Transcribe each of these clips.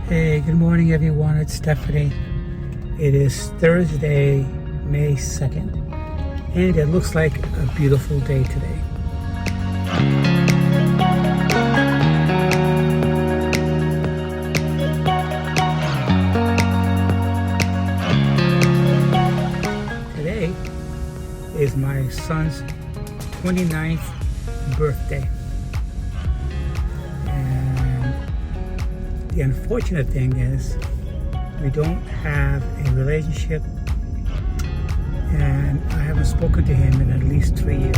Hey, good morning everyone, it's Stephanie. It is Thursday, May 2nd, and it looks like a beautiful day today. Today is my son's 29th birthday. The unfortunate thing is we don't have a relationship, and I haven't spoken to him in at least 3 years.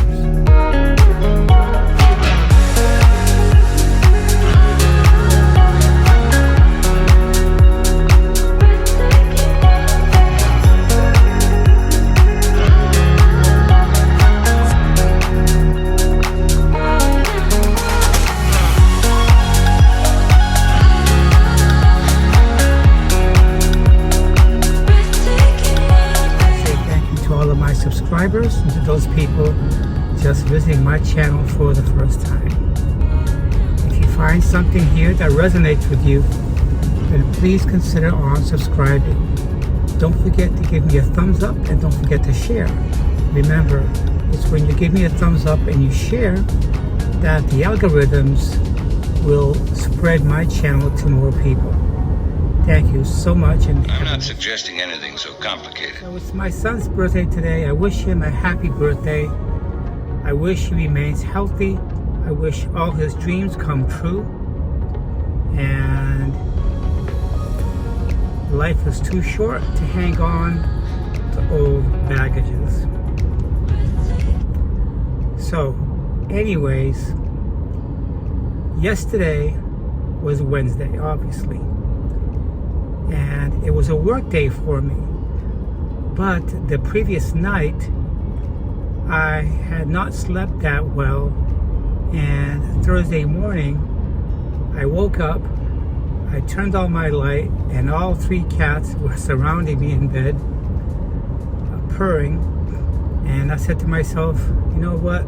Subscribers and to those people just visiting my channel for the first time. If you find something here that resonates with you, then please consider subscribing. Don't forget to give me a thumbs up and don't forget to share. Remember, it's when you give me a thumbs up and you share that the algorithms will spread my channel to more people. Thank you so much. And I'm not suggesting anything so complicated. So it's my son's birthday today. I wish him a happy birthday. I wish he remains healthy. I wish all his dreams come true. And life is too short to hang on to old baggages. So, anyways, yesterday was Wednesday, obviously. And it was a work day for me. But the previous night, I had not slept that well. And Thursday morning, I woke up, I turned on my light, and all 3 cats were surrounding me in bed, purring. And I said to myself, you know what?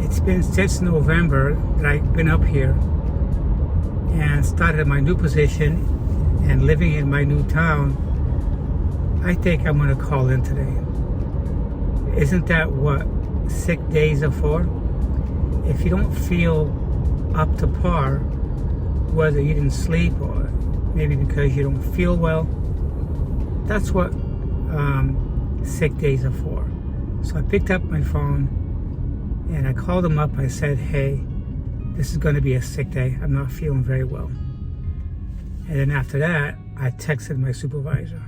It's been since November that I've been up here and started my new position and living in my new town. I think I'm gonna call in today. Isn't that what sick days are for? If you don't feel up to par, whether you didn't sleep or maybe because you don't feel well, that's what sick days are for. So I picked up my phone and I called them up. I said, hey, this is going to be a sick day. I'm not feeling very well. And then after that, I texted my supervisor.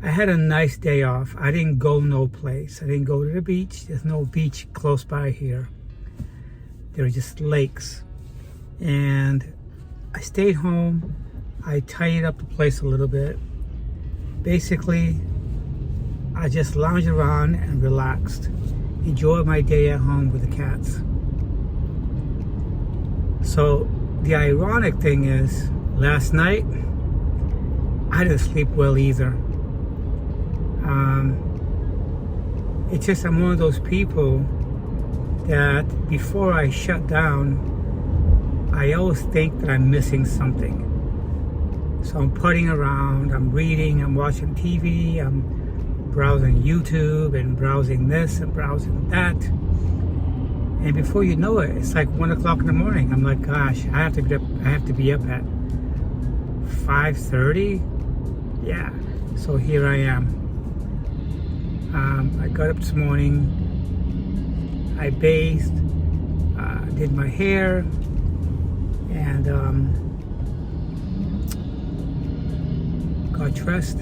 I had a nice day off. I didn't go no place. I didn't go to the beach. There's no beach close by here. There are just lakes. And I stayed home. I tidied up the place a little bit. Basically, I just lounged around and relaxed. Enjoyed my day at home with the cats. So the ironic thing is, last night, I didn't sleep well either. It's just I'm one of those people that before I shut down, I always think that I'm missing something. So I'm putting around, I'm reading, I'm watching TV, I'm browsing YouTube and browsing this and browsing that. And before you know it, it's like 1 o'clock in the morning. I'm like, gosh, I have to be up at 5:30. Yeah, so here I am. I got up this morning. I bathed, did my hair, and got dressed,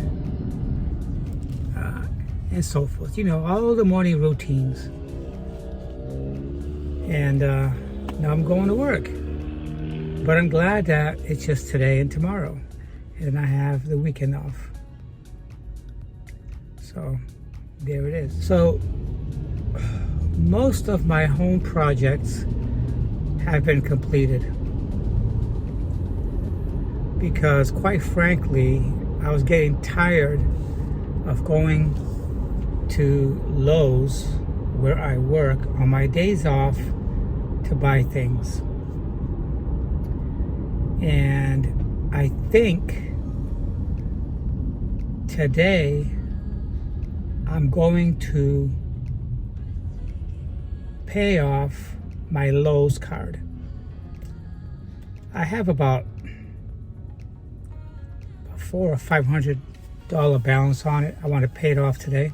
and so forth. You know, all the morning routines. And now I'm going to work. But I'm glad that it's just today and tomorrow. And I have the weekend off. So there it is. So most of my home projects have been completed. Because quite frankly, I was getting tired of going to Lowe's, where I work, on my days off to buy things. And I think today I'm going to pay off my Lowe's card. I have about $400 or $500 balance on it. I want to pay it off today.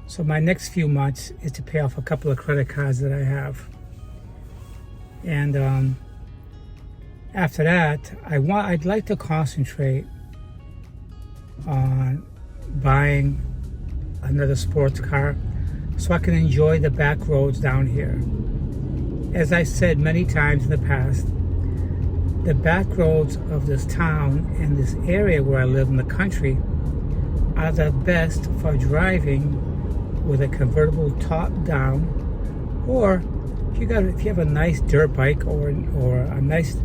So my next few months is to pay off a couple of credit cards that I have. And after that, I'd like to concentrate on buying another sports car so I can enjoy the back roads down here. As I said many times in the past, the back roads of this town and this area where I live in the country are the best for driving with a convertible top down, or if you have a nice dirt bike or a nice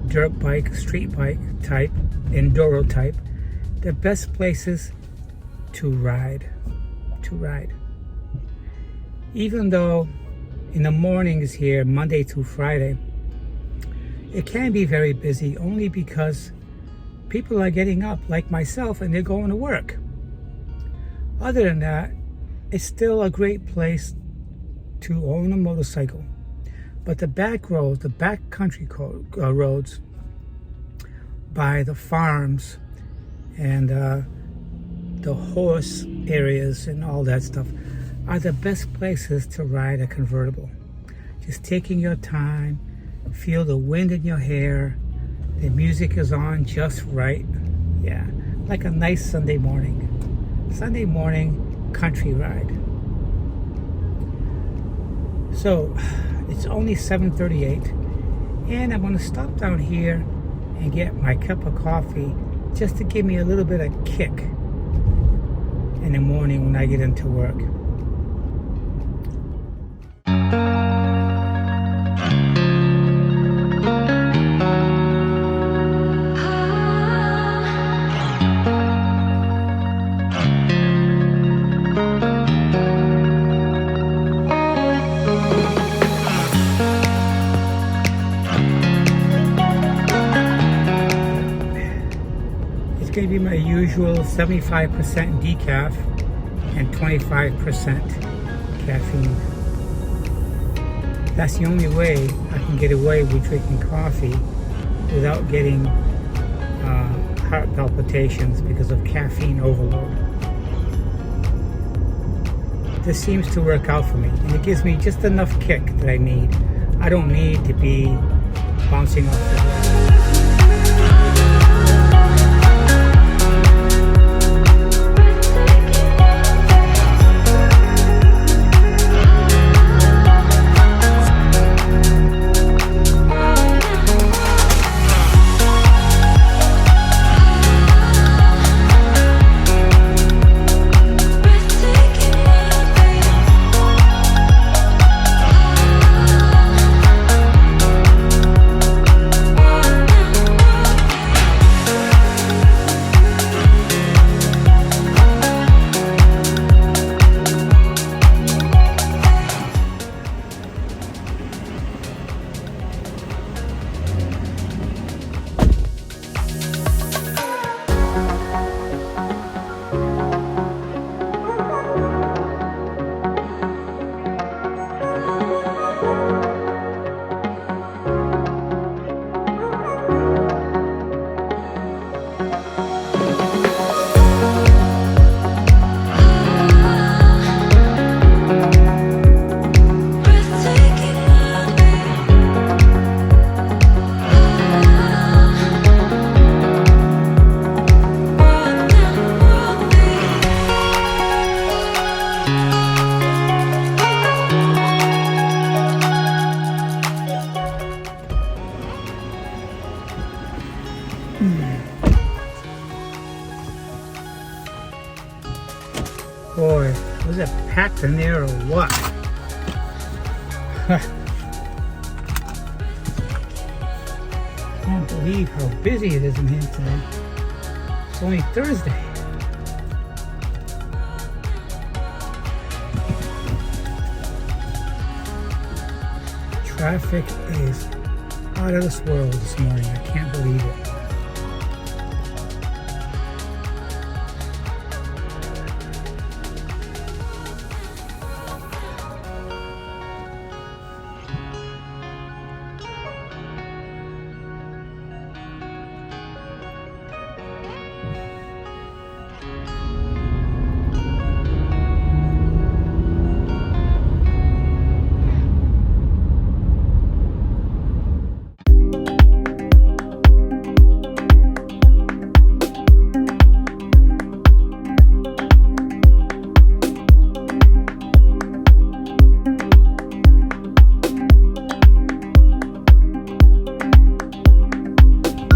dirt bike, street bike type, enduro type, the best places to ride. Even though in the mornings here, Monday through Friday, it can be very busy only because people are getting up like myself and they're going to work. Other than that, it's still a great place to own a motorcycle. But the back roads, the back country roads by the farms and the horse areas and all that stuff are the best places to ride a convertible. Just taking your time, feel the wind in your hair, the music is on just right. Yeah, like a nice Sunday morning country ride. So it's only 7:38 and I'm going to stop down here and get my cup of coffee just to give me a little bit of kick in the morning when I get into work. Going to be my usual 75% decaf and 25% caffeine. That's the only way I can get away with drinking coffee without getting heart palpitations because of caffeine overload. This seems to work out for me, and it gives me just enough kick that I need. I don't need to be bouncing off the wall. Boy, was it packed in there or what? Can't believe how busy it is in here today. It's only Thursday. Traffic is out of this world this morning. I can't believe it.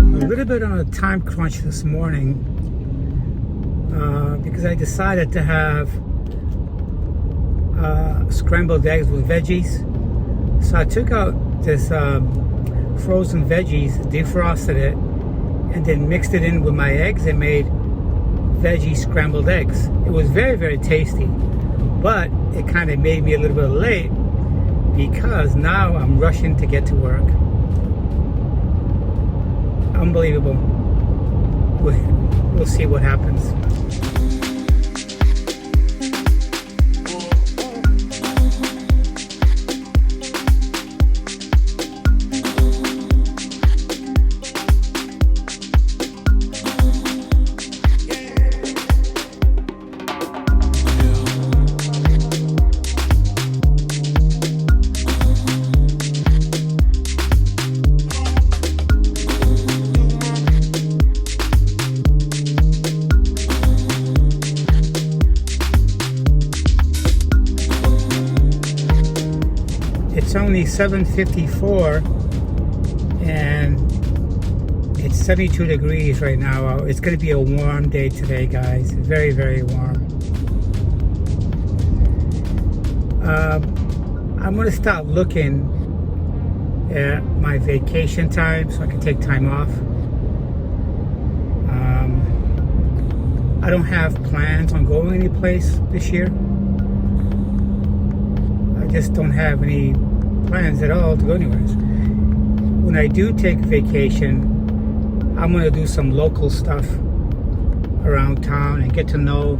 A little bit on a time crunch this morning because I decided to have scrambled eggs with veggies. So I took out this frozen veggies, defrosted it, and then mixed it in with my eggs and made veggie scrambled eggs. It was very, very tasty, but it kind of made me a little bit late because now I'm rushing to get to work. Unbelievable. We'll see what happens. It's only 7:54 and it's 72 degrees right now. It's going to be a warm day today, guys. Very, very warm. I'm going to start looking at my vacation time so I can take time off. I don't have plans on going any place this year. I just don't have any plans at all to go anywhere. When I do take vacation, I'm going to do some local stuff around town and get to know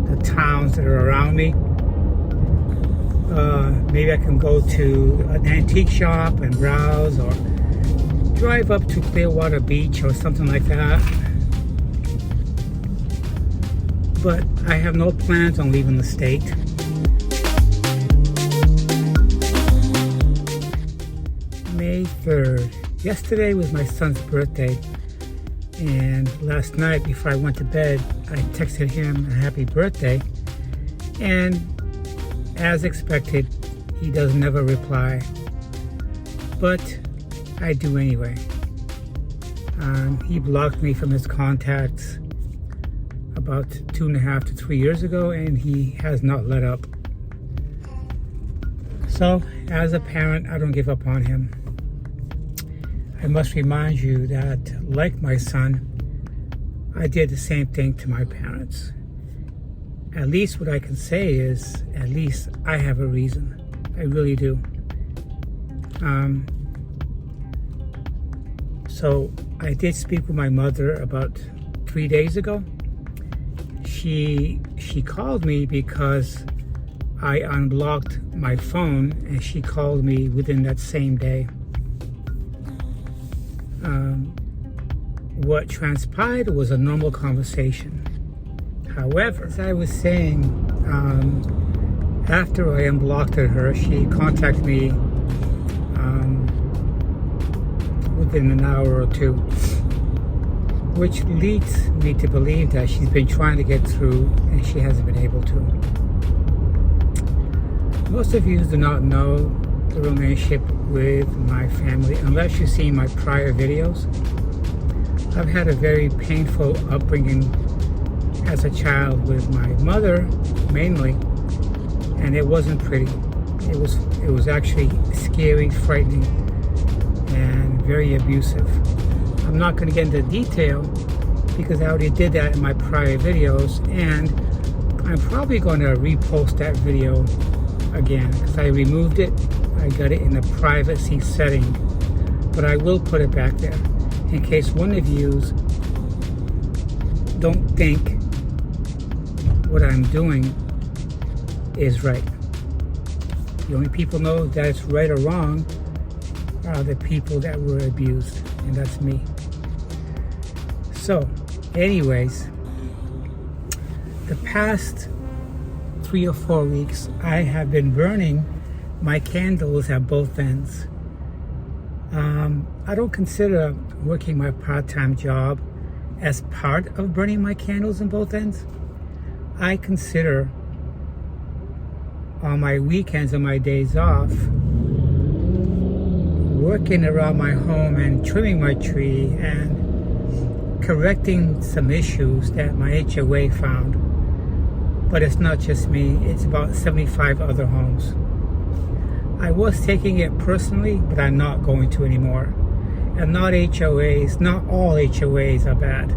the towns that are around me. Maybe I can go to an antique shop and browse, or drive up to Clearwater Beach or something like that. But I have no plans on leaving the state. May 3rd. Yesterday was my son's birthday, and last night before I went to bed, I texted him a happy birthday, and as expected, he does never reply, but I do anyway. He blocked me from his contacts about 2.5 to 3 years ago, and he has not let up. So, as a parent, I don't give up on him. I must remind you that, like my son, I did the same thing to my parents. At least what I can say is, at least I have a reason. I really do. So I did speak with my mother about 3 days ago. She called me because I unblocked my phone, and she called me within that same day. What transpired was a normal conversation. However, as I was saying, after I unblocked her, she contacted me within an hour or two, which leads me to believe that she's been trying to get through and she hasn't been able to. Most of you do not know the relationship with my family unless you've seen my prior videos. I've had a very painful upbringing as a child with my mother mainly, and it wasn't pretty. It was actually scary, frightening, and very abusive. I'm not going to get into detail because I already did that in my prior videos, and I'm probably going to repost that video again because I removed it. I I got it in a privacy setting, but I will put it back there in case one of yous don't think what I'm doing is right. The only people know that it's right or wrong are the people that were abused, and that's me. So, anyways, the past 3 or 4 weeks, I have been burning my candles at both ends. I don't consider working my part-time job as part of burning my candles in both ends. I consider on my weekends and my days off working around my home and trimming my tree and correcting some issues that my HOA found. But it's not just me, it's about 75 other homes. I was taking it personally, but I'm not going to anymore. And not all HOAs are bad.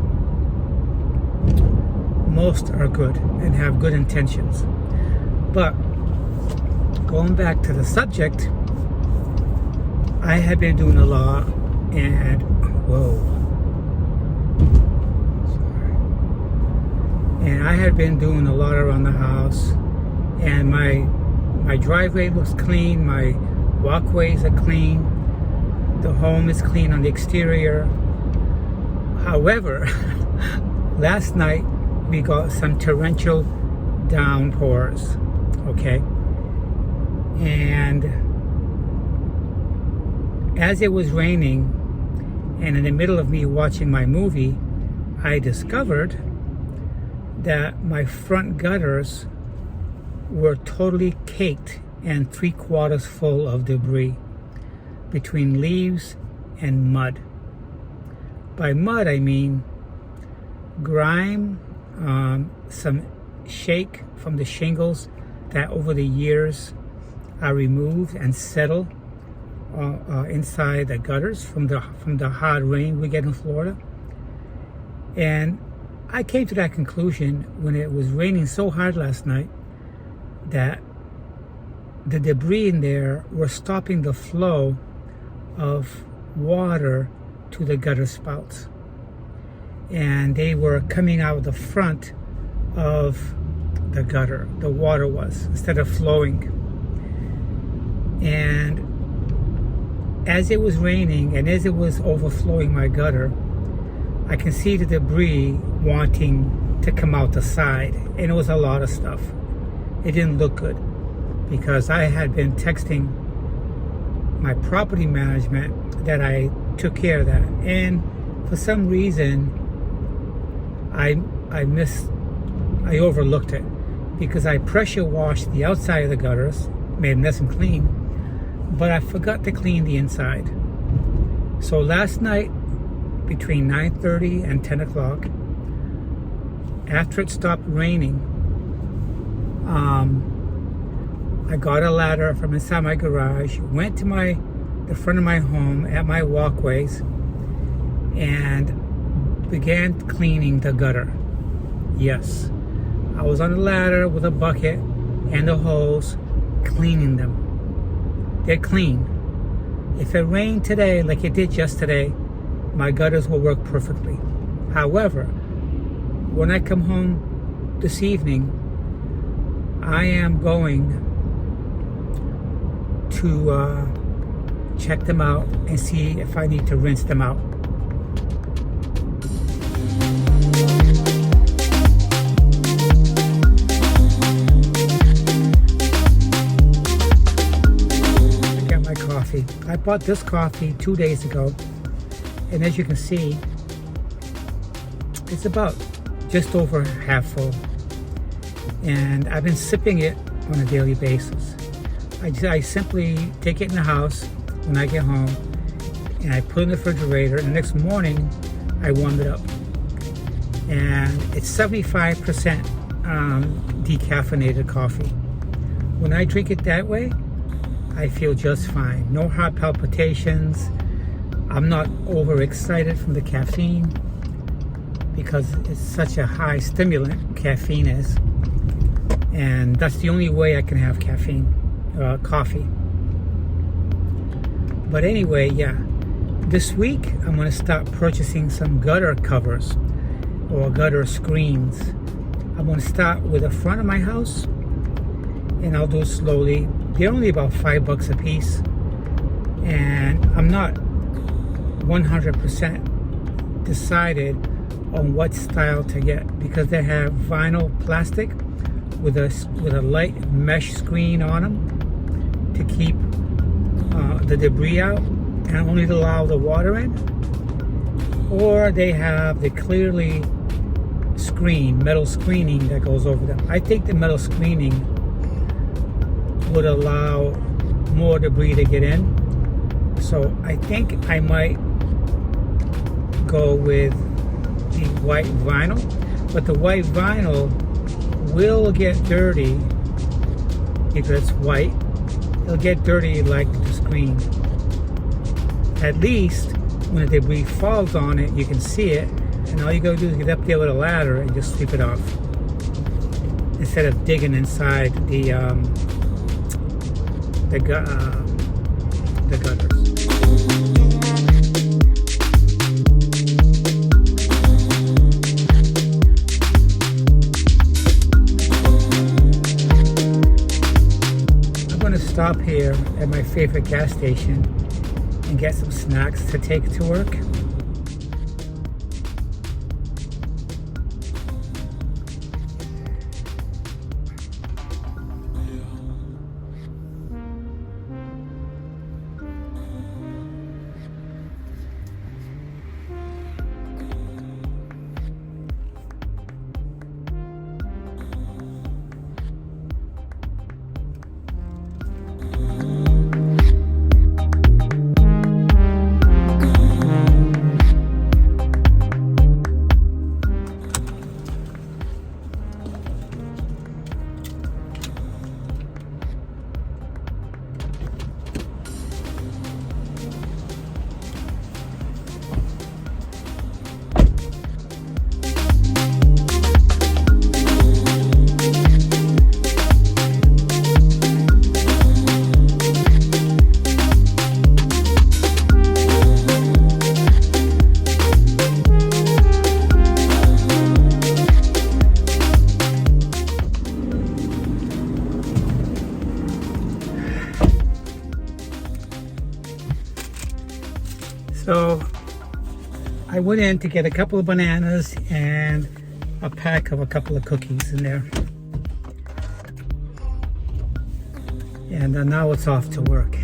Most are good and have good intentions. But going back to the subject, I have been doing a lot and I have been doing a lot around the house, and my driveway looks clean, my walkways are clean, the home is clean on the exterior. However, last night we got some torrential downpours, okay? And as it was raining, and in the middle of me watching my movie, I discovered that my front gutters were totally caked and 3/4 full of debris between leaves and mud. By mud, I mean grime, some shake from the shingles that over the years are removed and settle inside the gutters from the hard rain we get in Florida. And I came to that conclusion when it was raining so hard last night that the debris in there were stopping the flow of water to the gutter spouts. And they were coming out the front of the gutter, the water was, instead of flowing. And as it was raining and as it was overflowing my gutter, I can see the debris wanting to come out the side, and it was a lot of stuff. It didn't look good because I had been texting my property management that I took care of that, and for some reason I overlooked it because I pressure washed the outside of the gutters, made them nice and clean, but I forgot to clean the inside. So last night, between 9:30 and 10 o'clock, after it stopped raining, I got a ladder from inside my garage, went to the front of my home at my walkways, and began cleaning the gutter. Yes, I was on the ladder with a bucket and a hose, cleaning them. They're clean. If it rained today like it did yesterday, my gutters will work perfectly. However, when I come home this evening, I am going to check them out and see if I need to rinse them out. I got my coffee. I bought this coffee 2 days ago. And as you can see, it's about just over half full. And I've been sipping it on a daily basis. I simply take it in the house when I get home, and I put it in the refrigerator, and the next morning I warm it up. And it's 75% decaffeinated coffee. When I drink it that way, I feel just fine. No heart palpitations. I'm not overexcited from the caffeine because it's such a high stimulant, caffeine is. And that's the only way I can have coffee. But anyway, yeah, this week I'm going to start purchasing some gutter covers or gutter screens. I'm going to start with the front of my house, and I'll do it slowly. They're only about $5 a piece, and I'm not 100% decided on what style to get, because they have vinyl plastic with a light mesh screen on them to keep the debris out and only to allow the water in, or they have the clearly metal screening that goes over them. I think the metal screening would allow more debris to get in, so I think I might go with the white vinyl. But the white vinyl will get dirty because it's white. It'll get dirty like the screen. At least when the debris falls on it, you can see it, and all you gotta do is get up there with a ladder and just sweep it off, instead of digging inside the gutters. I'm gonna stop here at my favorite gas station and get some snacks to take to work. So I went in to get a couple of bananas and a pack of a couple of cookies in there. And now it's off to work.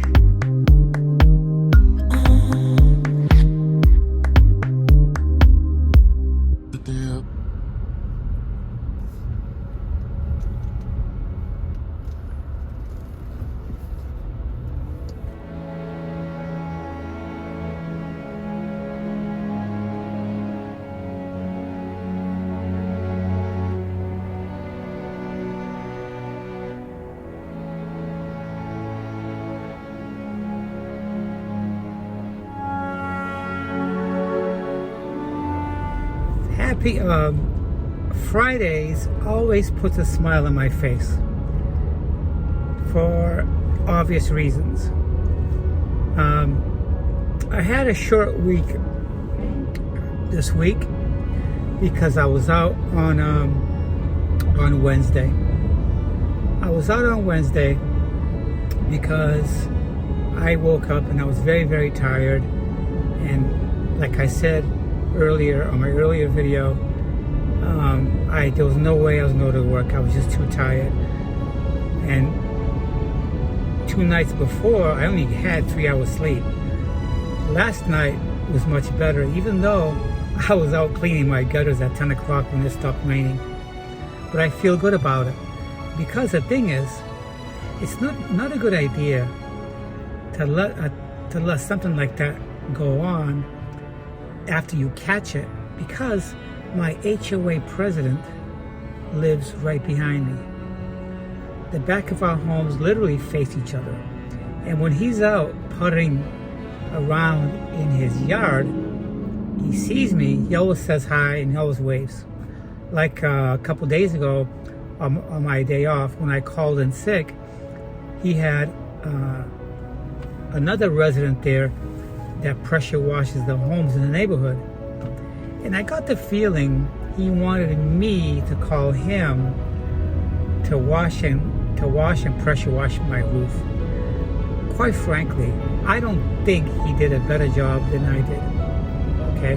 Fridays always puts a smile on my face for obvious reasons. I had a short week this week because I was out on Wednesday. I was out on Wednesday because I woke up and I was very, very tired, and like I said earlier on my earlier video, there was no way I was going to go to work. I was just too tired. And 2 nights before, I only had 3 hours sleep. Last night was much better, even though I was out cleaning my gutters at 10 o'clock when it stopped raining. But I feel good about it, because the thing is, it's not a good idea to let something like that go on after you catch it, because my HOA president lives right behind me. The back of our homes literally face each other, and when he's out puttering around in his yard, he sees me, he always says hi and he always waves. Like a couple days ago on my day off, when I called in sick, he had another resident there that pressure washes the homes in the neighborhood. And I got the feeling he wanted me to call him to wash and pressure wash my roof. Quite frankly, I don't think he did a better job than I did. Okay?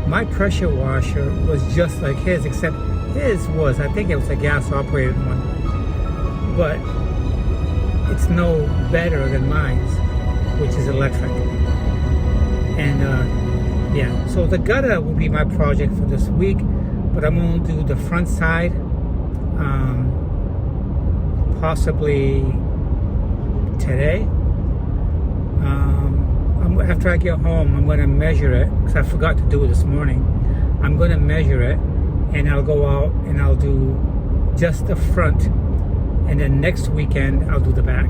My pressure washer was just like his, except his was, I think it was a gas operated one. But it's no better than mine's, which is electric. And yeah, so the gutter will be my project for this week, but I'm going to do the front side, possibly today. After I get home, I'm going to measure it, because I forgot to do it this morning. I'm going to measure it, and I'll go out and I'll do just the front, and then next weekend I'll do the back.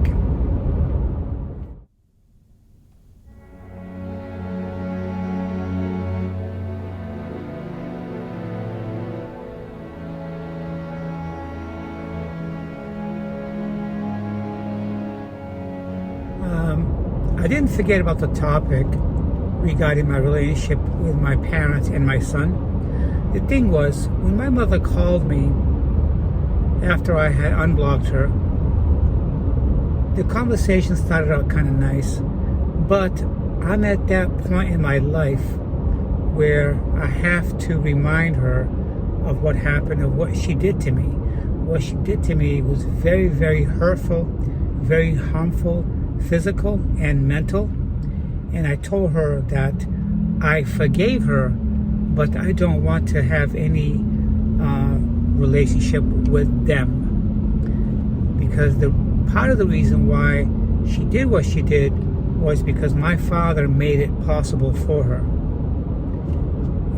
I didn't forget about the topic regarding my relationship with my parents and my son. The thing was, when my mother called me after I had unblocked her, the conversation started out kind of nice, but I'm at that point in my life where I have to remind her of what happened, of what she did to me. What she did to me was very, very hurtful, very harmful, physical and mental. And I told her that I forgave her, but I don't want to have any relationship with them, because the part of the reason why she did what she did was because my father made it possible for her.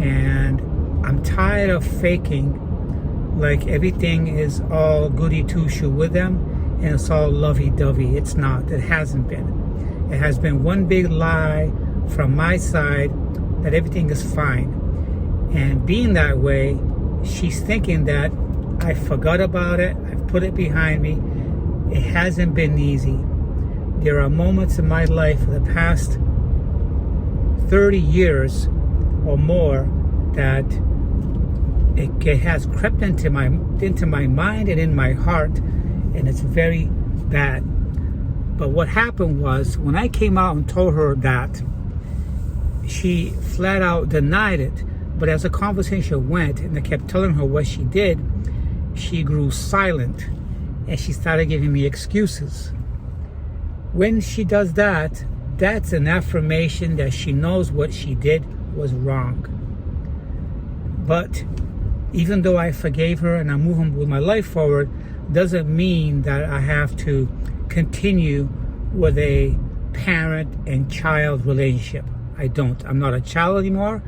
And I'm tired of faking like everything is all goody two-shoe with them and it's all lovey-dovey. It's not. It hasn't been. It has been one big lie from my side that everything is fine. And being that way, she's thinking that I forgot about it, I've put it behind me. It hasn't been easy. There are moments in my life for the past 30 years or more that it has crept into my mind and in my heart, and it's very bad. But what happened was, when I came out and told her that, she flat out denied it. But as the conversation went and I kept telling her what she did, she grew silent and she started giving me excuses. When she does that, that's an affirmation that she knows what she did was wrong. But even though I forgave her and I'm moving with my life forward, doesn't mean that I have to continue with a parent and child relationship. I don't. I'm not a child anymore.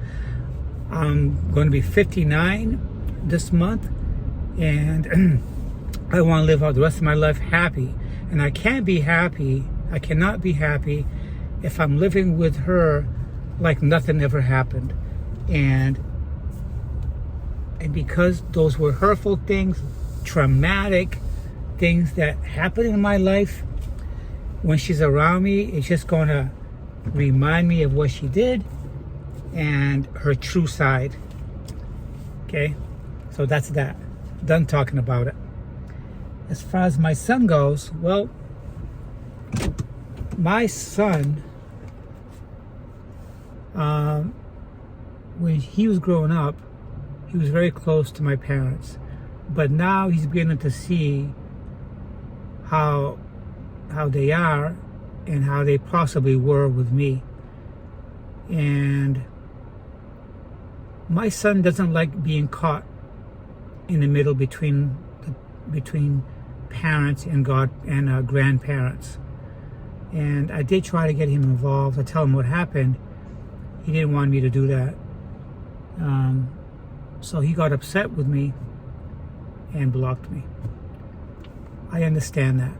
I'm going to be 59 this month, and I want to live out the rest of my life happy. And I cannot be happy if I'm living with her like nothing ever happened. And because those were hurtful things, traumatic things that happened in my life, when she's around me, it's just going to remind me of what she did and her true side. Okay, so that's that. Done talking about it. As far as my son goes, well, my son, when he was growing up, he was very close to my parents, but now he's beginning to see how they are and how they possibly were with me. And my son doesn't like being caught in the middle between parents and grandparents. And I did try to get him involved. I tell him what happened. He didn't want me to do that. So he got upset with me and blocked me. I understand that.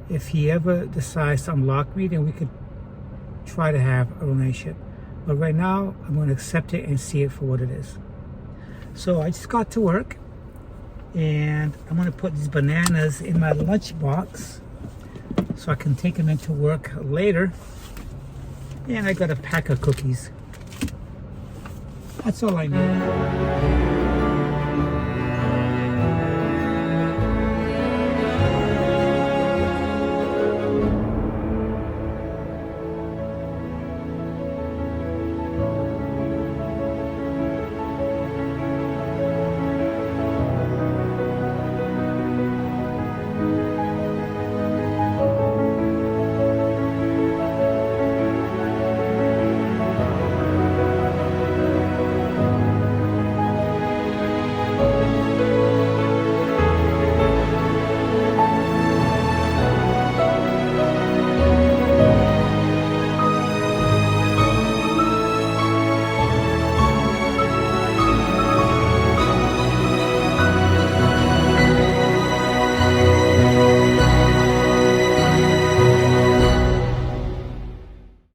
If he ever decides to unblock me, then we could try to have a relationship. But right now, I'm going to accept it and see it for what it is. So I just got to work, and I'm going to put these bananas in my lunchbox so I can take them into work later. And I got a pack of cookies. That's all I need.